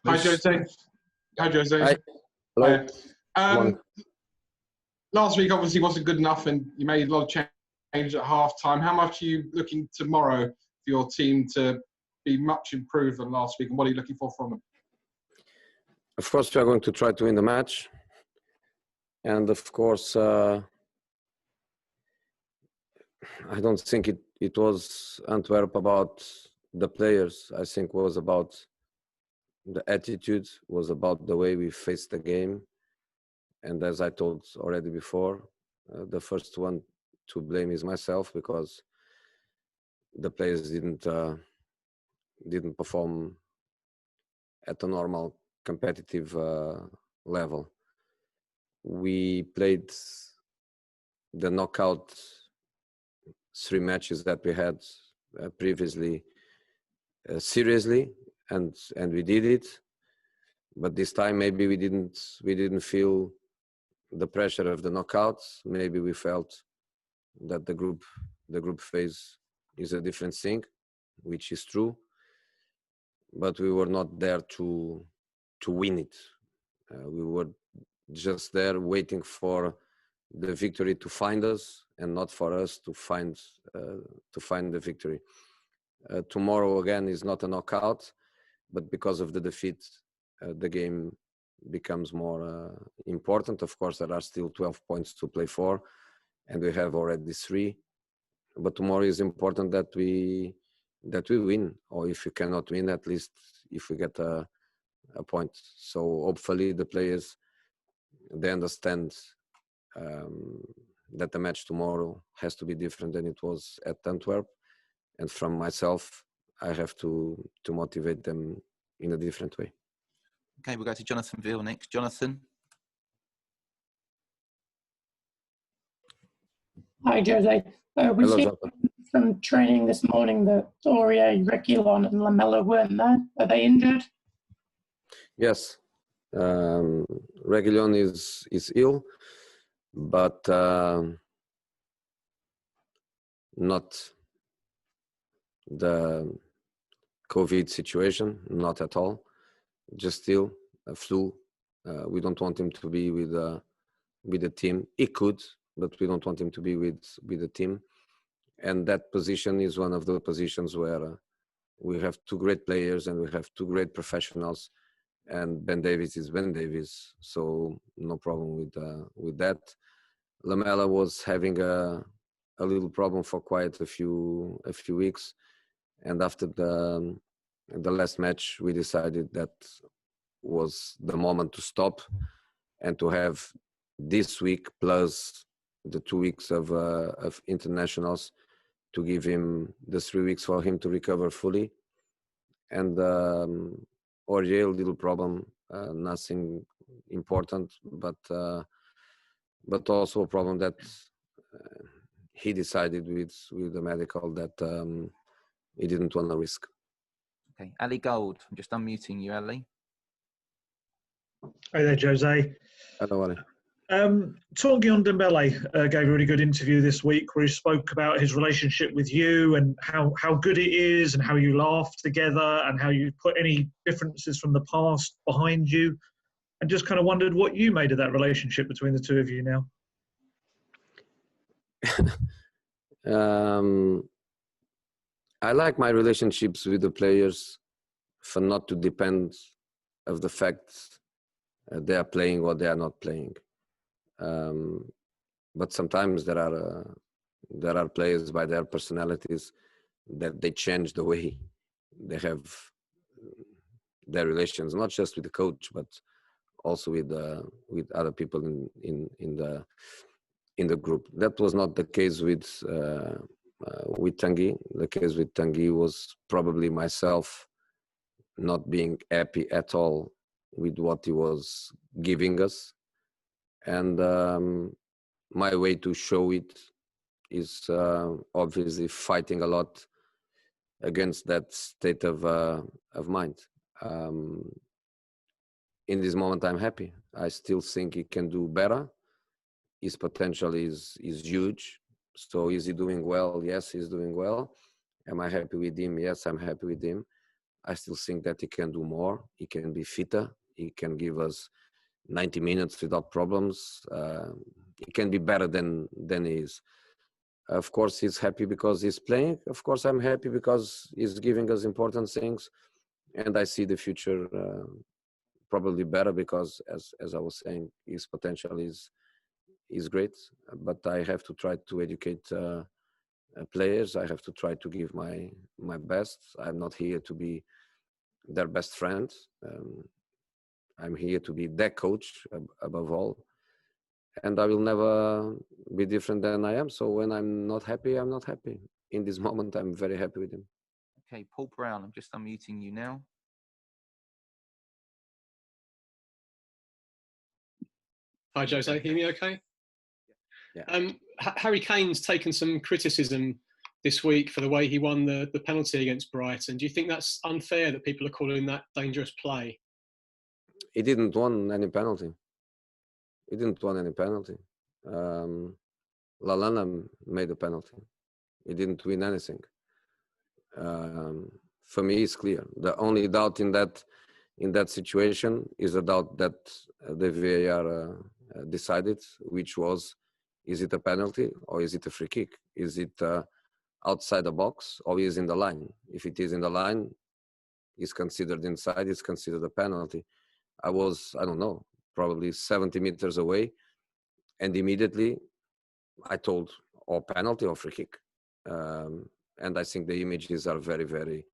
Hi, Jose. Hi, Jose. Hi. Hello. Hi. Last week obviously wasn't good enough, and you made a lot of change at half time. How much are you looking tomorrow for your team to be much improved than last week, and what are you looking for from them? Of course, we are going to try to win the match. And of course, I don't think it was Antwerp about the players. I think it was about the attitude, was about the way we faced the game. And as I told already before, the first one to blame is myself, because the players didn't perform at a normal competitive level. We played the knockout 3 matches that we had previously seriously, and we did it. But this time maybe we didn't feel the pressure of the knockouts. Maybe we felt that the group phase is a different thing, which is true. But we were not there to win it. We were just there waiting for the victory to find us, and not for us to find the victory. Tomorrow again is not a knockout, but because of the defeat, the game becomes more important. Of course, there are still 12 points to play for, and we have already 3. But tomorrow is important that we win, or if we cannot win, at least if we get a point. So hopefully the players, they understand that the match tomorrow has to be different than it was at Antwerp. And from myself, I have to motivate them in a different way. Okay, we'll go to Jonathan Veal next. Jonathan. Hi, Jose. We've Hello, seen Jonathan. from training this morning that Aurier, Reguilon and Lamela weren't there. Are they injured? Yes. Reguilon is ill, but not the COVID situation, not at all. Just still a flu. We don't want him to be with the team. He could, but we don't want him to be with the team. And that position is one of the positions where we have 2 great players and we have 2 great professionals. And Ben Davies is Ben Davies, so no problem with that. Lamela was having a little problem for quite a few weeks, and after the last match, we decided that was the moment to stop and to have this week plus the 2 weeks of internationals to give him the 3 weeks for him to recover fully. And Aurier, little problem, nothing important, but also a problem that he decided with the medical that he didn't want to risk. Okay, Ali Gold, I'm just unmuting you, Ali. Hi there, Jose. Hello, Ali. Tanguy Ndombele gave a really good interview this week where he spoke about his relationship with you and how good it is and how you laugh together and how you put any differences from the past behind you, and just kind of wondered what you made of that relationship between the 2 of you now. I like my relationships with the players for not to depend of the fact they are playing or they are not playing. But sometimes there are players by their personalities that they change the way they have their relations, not just with the coach, but also with other people in the group. That was not the case with Tanguy. The case with Tanguy was probably myself not being happy at all with what he was giving us. And my way to show it is obviously fighting a lot against that state of mind. In this moment, I'm happy. I still think he can do better. His potential is huge. So is he doing well? Yes, he's doing well. Am I happy with him? Yes, I'm happy with him. I still think that he can do more. He can be fitter. He can give us 90 minutes without problems. He can be better than he is. Of course, he's happy because he's playing. Of course, I'm happy because he's giving us important things. And I see the future probably better because, as I was saying, his potential is great. But I have to try to educate players. I have to try to give my best. I'm not here to be their best friend. I'm here to be their coach above all. And I will never be different than I am. So when I'm not happy, I'm not happy. In this moment, I'm very happy with him. Okay, Paul Brown, I'm just unmuting you now. Hi, Jose. Hear me okay? Yeah. Harry Kane's taken some criticism this week for the way he won the penalty against Brighton. Do you think that's unfair that people are calling that dangerous play? He didn't won any penalty. He didn't won any penalty. Lallana made a penalty. He didn't win anything. For me, it's clear. The only doubt in that situation is a doubt that the VAR decided, which was, is it a penalty or is it a free kick? Is it outside the box or is it in the line? If it is in the line, it's considered inside, it's considered a penalty. I was, I don't know, probably 70 meters away, and immediately I told or penalty or free kick. And I think the images are very, very,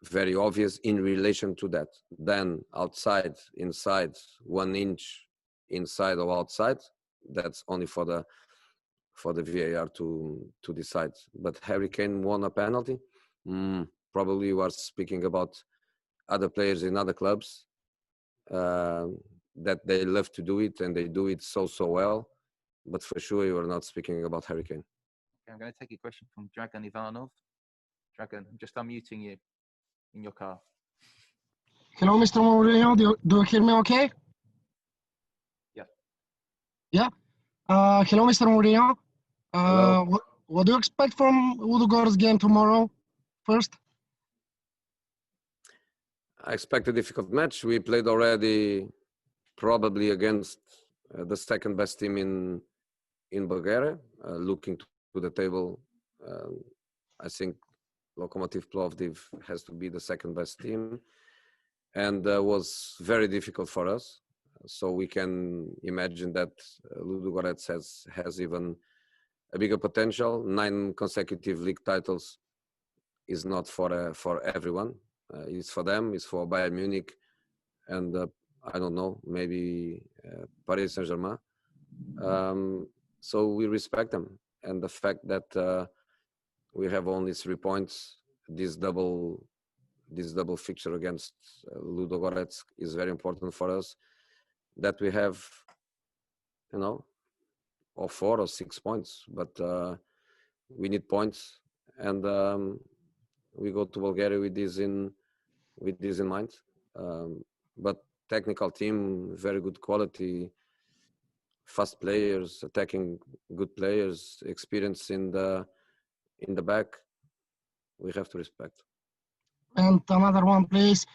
very obvious in relation to that. Then outside, inside, 1 inch inside or outside, that's only for the VAR to decide. But Harry Kane won a penalty. Probably you are speaking about other players in other clubs that they love to do it and they do it so well. But for sure, you are not speaking about Harry Kane. Okay, I'm going to take a question from Dragan Ivanov. Dragan, I'm just unmuting you in your car. Hello, Mr. Mourinho. Do you hear me okay? Yeah. Yeah. Hello, Mr. Mourinho. Hello. What do you expect from Ludogorets game tomorrow? First. I expect a difficult match. We played already probably against the second best team in Bulgaria. Looking to the table, I think Lokomotiv Plovdiv has to be the second best team, and was very difficult for us. So we can imagine that Ludogorets has even a bigger potential. 9 consecutive league titles is not for everyone. It's for them. It's for Bayern Munich, and I don't know, maybe Paris Saint-Germain. So we respect them, and the fact that we have only 3 points, this double fixture against Ludogorets is very important for us. That we have, or 4 or 6 points, but we need points, and we go to Bulgaria with this in mind. But technical team, very good quality, fast players, attacking good players, experience in the back. We have to respect. And another one, please.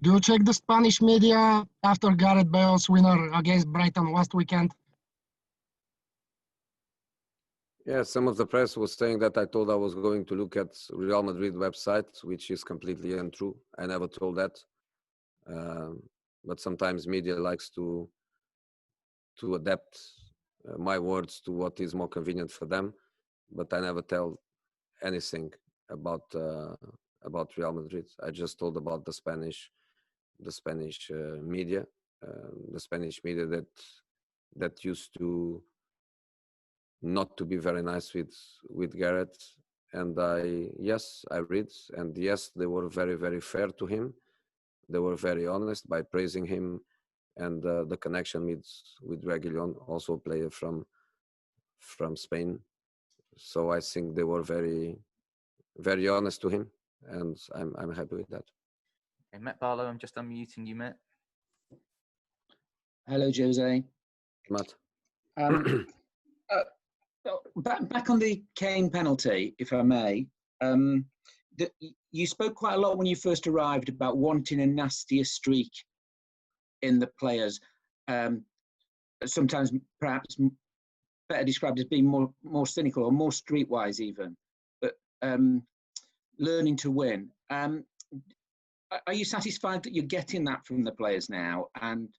Do you check the Spanish media after Gareth Bale's winner against Brighton last weekend? Yeah, some of the press was saying that I told I was going to look at Real Madrid website, which is completely untrue. I never told that. But sometimes media likes to adapt my words to what is more convenient for them. But I never tell anything about Real Madrid. I just told about the Spanish media, the Spanish media that used to not to be very nice with Gareth. And I read, and yes, they were very, very fair to him. They were very honest by praising him, and the connection with Reguilón, also a player from Spain. So I think they were very, very honest to him, and I'm happy with that. Okay, Matt Barlow, I'm just unmuting you, Matt. Hello, Jose. Matt. Back on the Kane penalty, if I may. you spoke quite a lot when you first arrived about wanting a nastier streak in the players. Sometimes perhaps better described as being more cynical or more streetwise even, but learning to win. Are you satisfied that you're getting that from the players now? And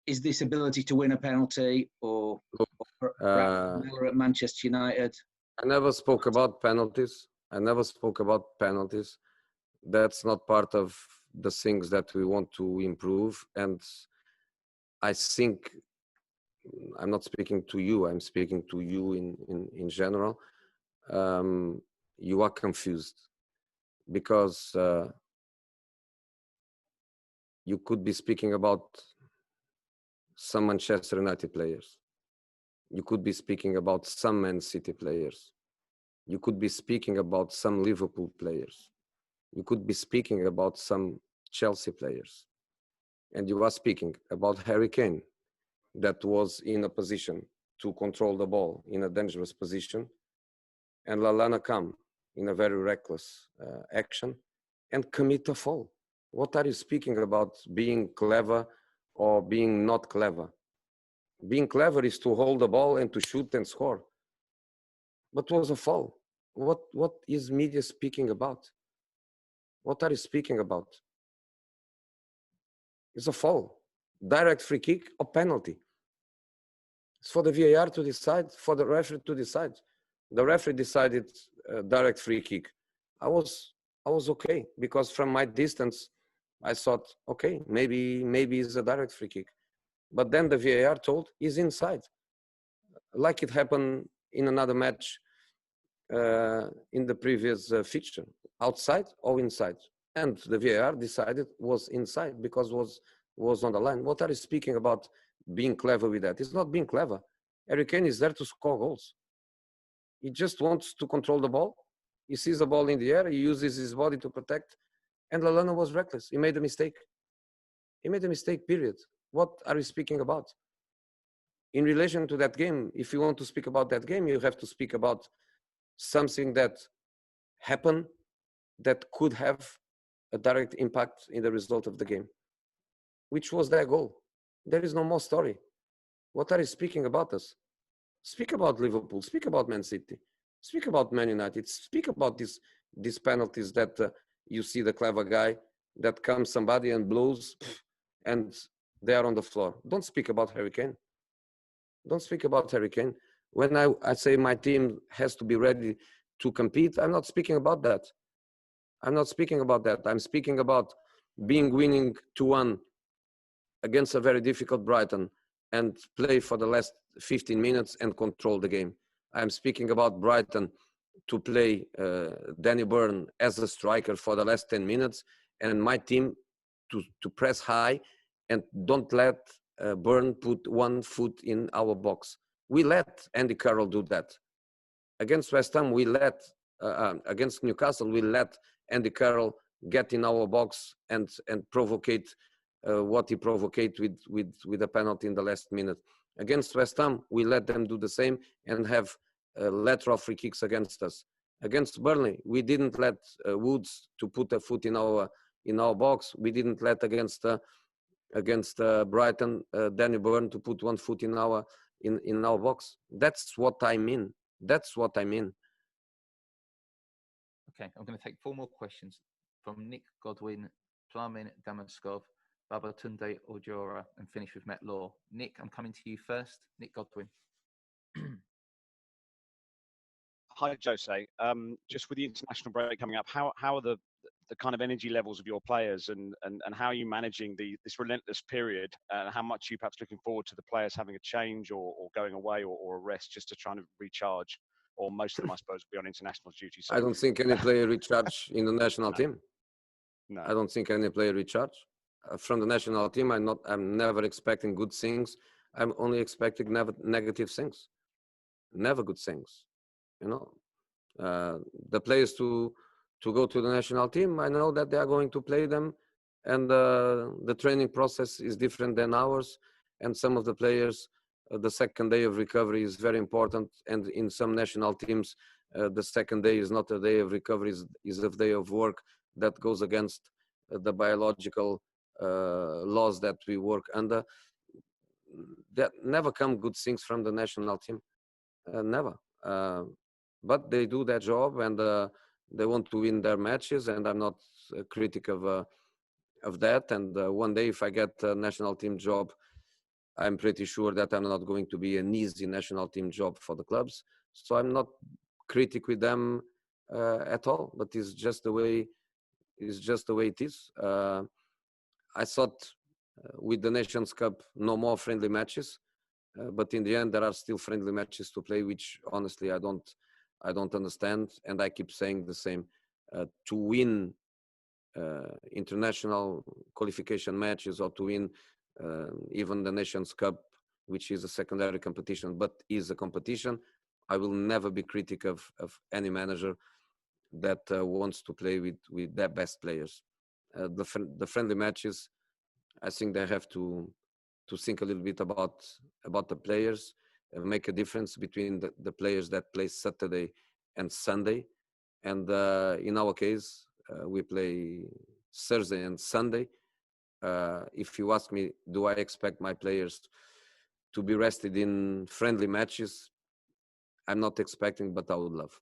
is this ability to win a penalty or at Manchester United? I never spoke about penalties. That's not part of the things that we want to improve. And I think, I'm not speaking to you, I'm speaking to you in general. You are confused because you could be speaking about some Manchester United players. You could be speaking about some Man City players. You could be speaking about some Liverpool players. You could be speaking about some Chelsea players. And you are speaking about Harry Kane, that was in a position to control the ball in a dangerous position, and Lallana come in a very reckless action and commit a foul. What are you speaking about being clever or being not clever? Being clever is to hold the ball and to shoot and score. What was a foul? What is media speaking about? What are you speaking about? It's a foul. Direct free kick or penalty. It's for the VAR to decide, for the referee to decide. The referee decided direct free kick. I was okay, because from my distance, I thought, okay, maybe it's a direct free kick. But then the VAR told he's inside. Like it happened in another match in the previous fixture, outside or inside. And the VAR decided was inside because was on the line. What are you speaking about being clever with that? It's not being clever. Harry Kane is there to score goals. He just wants to control the ball. He sees the ball in the air. He uses his body to protect. And Lallana was reckless. He made a mistake. He made a mistake, period. What are you speaking about? In relation to that game, if you want to speak about that game, you have to speak about something that happened that could have a direct impact in the result of the game, which was their goal. There is no more story. What are you speaking about us? Speak about Liverpool, speak about Man City, speak about Man United, speak about these penalties that you see the clever guy that comes somebody and blows and they are on the floor. Don't speak about Harry Kane. Don't speak about Harry Kane. When I say my team has to be ready to compete, I'm not speaking about that. I'm not speaking about that. I'm speaking about winning 2-1 against a very difficult Brighton and play for the last 15 minutes and control the game. I'm speaking about Brighton to play Danny Burn as a striker for the last 10 minutes and my team to press high and don't let Burn put one foot in our box. We let Andy Carroll do that. Against West Ham, we let, against Newcastle, we let Andy Carroll get in our box and provocate what he provoked with a penalty in the last minute. Against West Ham, we let them do the same and have lateral free kicks against us. Against Burnley, we didn't let Woods to put a foot in our box. We didn't let against Brighton Danny Burn to put one foot in our box. That's what I mean. That's what I mean. Okay, I'm going to take 4 more questions from Nick Godwin, Plamin Damaskov, Babatunde Ojora, and finish with Matt Law. Nick, I'm coming to you first. Nick Godwin. Hi, Jose. Just with the international break coming up, how are the kind of energy levels of your players and how are you managing this relentless period and how much are you perhaps looking forward to the players having a change or going away or a rest just to try to recharge? Or most of them, I suppose, will be on international duty. So I don't think any player recharge in the national team. No. I don't think any player recharge. From the national team, I'm never expecting good things. I'm only expecting negative things. Never good things. You know, the players to go to the national team, I know that they are going to play them, and the training process is different than ours. And some of the players, the second day of recovery is very important. And in some national teams, the second day is not a day of recovery, is a day of work that goes against the biological laws that we work under. That never come good things from the national team, never. But they do their job, and they want to win their matches, and I'm not a critic of that. And one day, if I get a national team job, I'm pretty sure that I'm not going to be an easy national team job for the clubs. So I'm not critic with them at all. But it's just the way. It's just the way it is. I thought with the Nations Cup, no more friendly matches, but in the end, there are still friendly matches to play, which honestly I don't understand, and I keep saying the same. To win international qualification matches, or to win even the Nations Cup, which is a secondary competition, but is a competition, I will never be critic of any manager that wants to play with their best players. The friendly matches, I think they have to think a little bit about the players, make a difference between the players that play Saturday and Sunday. And in our case, we play Thursday and Sunday. If you ask me, do I expect my players to be rested in friendly matches? I'm not expecting, but I would love.